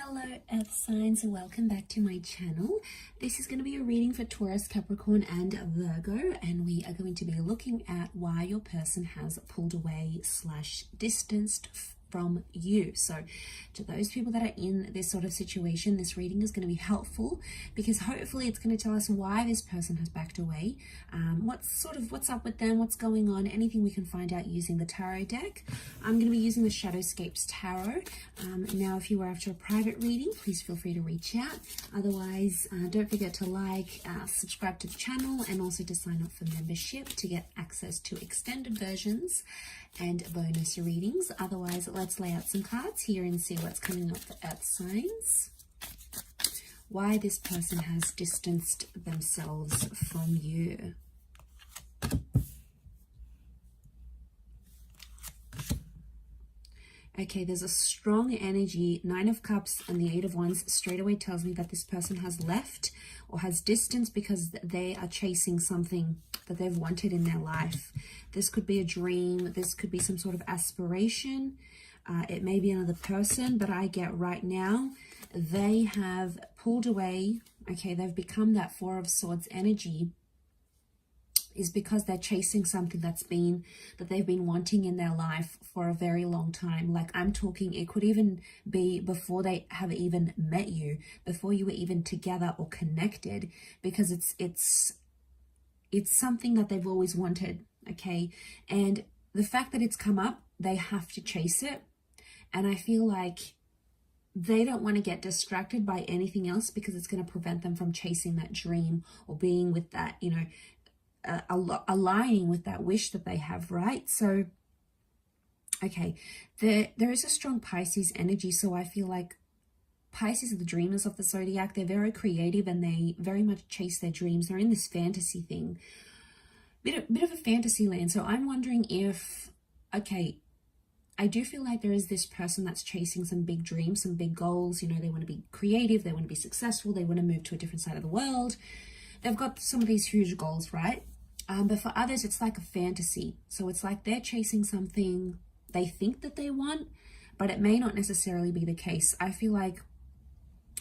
Hello earth signs, welcome back to my channel. This is going to be a reading for Taurus, Capricorn and Virgo, and we are going to be looking at why your person has pulled away / distanced from you. So to those people that are in this sort of situation, this reading is going to be helpful because hopefully it's going to tell us why this person has backed away, what's up with them, what's going on, anything we can find out using the tarot deck. I'm going to be using the Shadowscapes Tarot. Now if you are after a private reading, please feel free to reach out. Otherwise, don't forget to subscribe to the channel, and also to sign up for membership to get access to extended versions and bonus readings. Otherwise, let's lay out some cards here and see what's coming up for earth signs. Why this person has distanced themselves from you. Okay, there's a strong energy. 9 of Cups and the 8 of Wands straight away tells me that this person has left or has distanced because they are chasing something that they've wanted in their life. This could be a dream. This could be some sort of aspiration. It may be another person, but I get right now they have pulled away. Okay, they've become that 4 of Swords energy, is because they're chasing something that they've been wanting in their life for a very long time. Like, I'm talking, it could even be before they have even met you, before you were even together or connected, because it's something that they've always wanted. Okay, and the fact that it's come up, they have to chase it, and I feel like they don't want to get distracted by anything else because it's going to prevent them from chasing that dream or being with that, you know, aligning with that wish that they have, right? So okay, there is a strong Pisces energy, so I feel like Pisces are the dreamers of the zodiac. They're very creative and they very much chase their dreams. They're in this fantasy thing, bit of a fantasy land. So I'm wondering if, okay, I do feel like there is this person that's chasing some big dreams, some big goals. You know, they want to be creative, they want to be successful, they want to move to a different side of the world. They've got some of these huge goals, right? But for others, it's like a fantasy. So it's like they're chasing something they think that they want, but it may not necessarily be the case. I feel like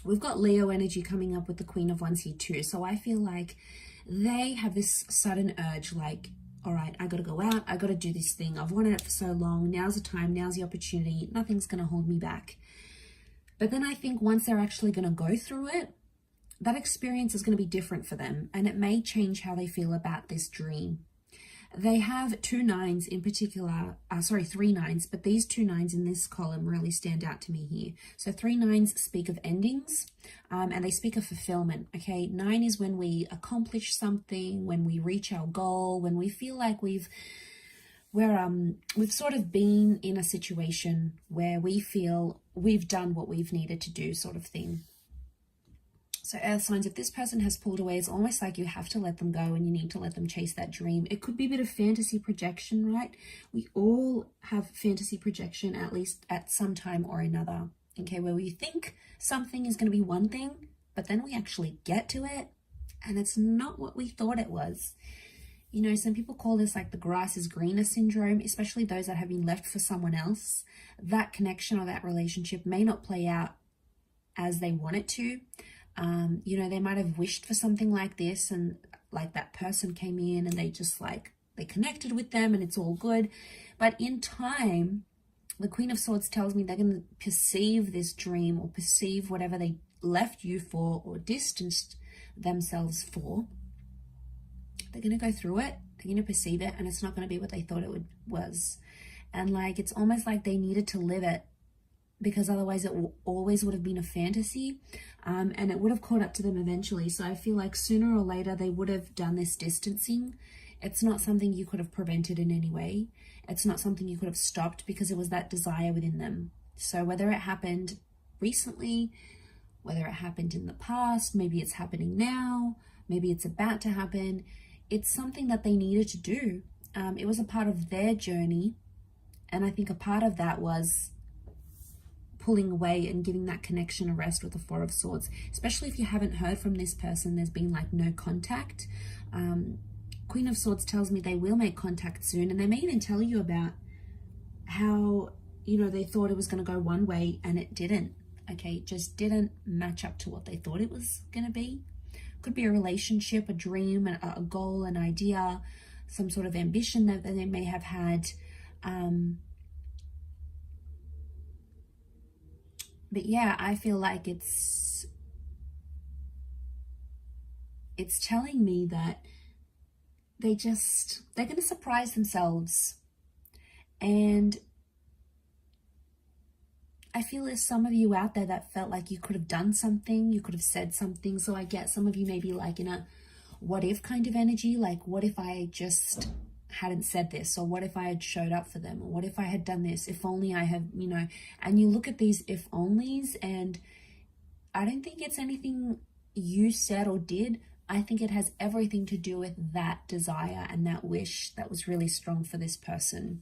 we've got Leo energy coming up with the Queen of Wands here too. So I feel like they have this sudden urge, like, all right, I got to go out. I got to do this thing. I've wanted it for so long. Now's the time. Now's the opportunity. Nothing's going to hold me back. But then I think once they're actually going to go through it, that experience is going to be different for them, and it may change how they feel about this dream. They have 2 9s in particular, 3 9s, but these 2 9s in this column really stand out to me here. So 3 9s speak of endings, and they speak of fulfillment. Okay, 9 is when we accomplish something, when we reach our goal, when we feel like we've sort of been in a situation where we feel we've done what we've needed to do, sort of thing. So earth signs, if this person has pulled away, it's almost like you have to let them go and you need to let them chase that dream. It could be a bit of fantasy projection, right? We all have fantasy projection, at least at some time or another. Okay, where we think something is going to be one thing, but then we actually get to it and it's not what we thought it was. You know, some people call this like the grass is greener syndrome, especially those that have been left for someone else. That connection or that relationship may not play out as they want it to. You know, they might have wished for something like this, and like that person came in and they connected with them and it's all good. But in time, the Queen of Swords tells me they're going to perceive this dream or perceive whatever they left you for or distanced themselves for. They're going to go through it, they're going to perceive it, and it's not going to be what they thought it was. And like, it's almost like they needed to live it, because otherwise it always would have been a fantasy, and it would have caught up to them eventually. So I feel like sooner or later they would have done this distancing. It's not something you could have prevented in any way. It's not something you could have stopped because it was that desire within them. So whether it happened recently, whether it happened in the past, maybe it's happening now, maybe it's about to happen, it's something that they needed to do. It was a part of their journey, and I think a part of that was pulling away and giving that connection a rest with the 4 of Swords, especially if you haven't heard from this person. There's been like no contact. Queen of Swords tells me they will make contact soon, and they may even tell you about how, you know, they thought it was going to go one way and it didn't. okay, just didn't match up to what they thought it was going to be. Could be a relationship, a dream, a goal, an idea, some sort of ambition that they may have had. But yeah, I feel like it's telling me that they're going to surprise themselves. And I feel there's some of you out there that felt like you could have done something, you could have said something. So I get some of you maybe like in a what if kind of energy, like what if I just hadn't said this, or what if I had showed up for them, or what if I had done this, if only I had, you know. And you look at these if onlys, and I don't think it's anything you said or did. I think it has everything to do with that desire and that wish that was really strong for this person.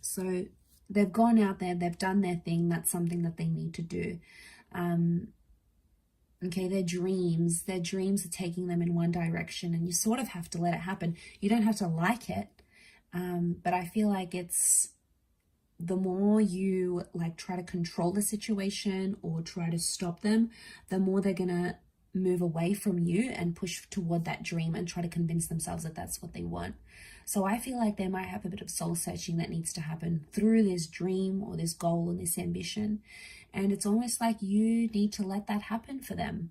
So they've gone out there, they've done their thing. That's something that they need to do. Okay, their dreams are taking them in one direction, and you sort of have to let it happen. You don't have to like it, but I feel like it's the more you like try to control the situation or try to stop them, the more they're gonna move away from you and push toward that dream and try to convince themselves that that's what they want. So I feel like they might have a bit of soul searching that needs to happen through this dream or this goal and this ambition. And it's almost like you need to let that happen for them.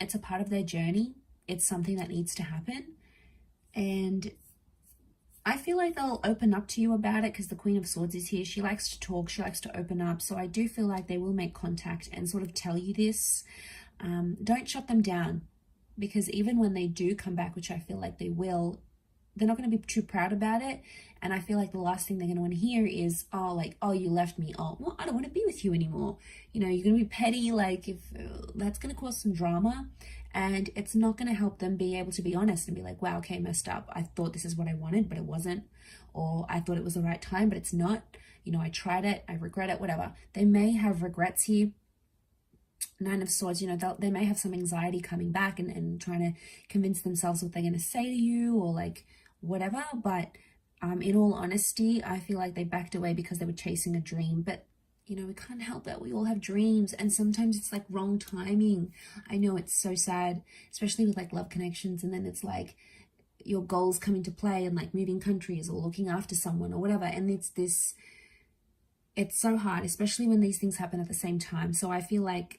It's a part of their journey. It's something that needs to happen. And I feel like they'll open up to you about it because the Queen of Swords is here. She likes to talk. She likes to open up. So I do feel like they will make contact and sort of tell you this. Don't shut them down, because even when they do come back, which I feel like they will, they're not going to be too proud about it. And I feel like the last thing they're going to want to hear is, oh, like, oh, you left me. Oh, well, I don't want to be with you anymore. You know, you're going to be petty. Like, if that's going to cause some drama, and it's not going to help them be able to be honest and be like, wow, okay, messed up. I thought this is what I wanted, but it wasn't. Or I thought it was the right time, but it's not. You know, I tried it. I regret it, whatever. They may have regrets here. Nine of Swords, you know, they may have some anxiety coming back and trying to convince themselves what they're going to say to you or like whatever. But in all honesty, I feel like they backed away because they were chasing a dream. But, you know, we can't help that. We all have dreams, and sometimes it's like wrong timing. I know it's so sad, especially with like love connections. And then it's like your goals come into play and like moving countries or looking after someone or whatever. And it's so hard, especially when these things happen at the same time. So I feel like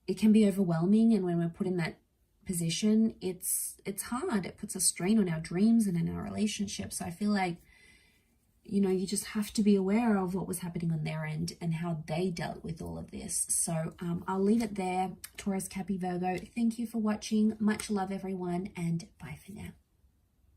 it can be overwhelming, and when we're put in that position, it's hard. It puts a strain on our dreams and in our relationships. So I feel like, you know, you just have to be aware of what was happening on their end and how they dealt with all of this. So I'll leave it there. Taurus, Cappy, Virgo, thank you for watching. Much love, everyone, and bye for now.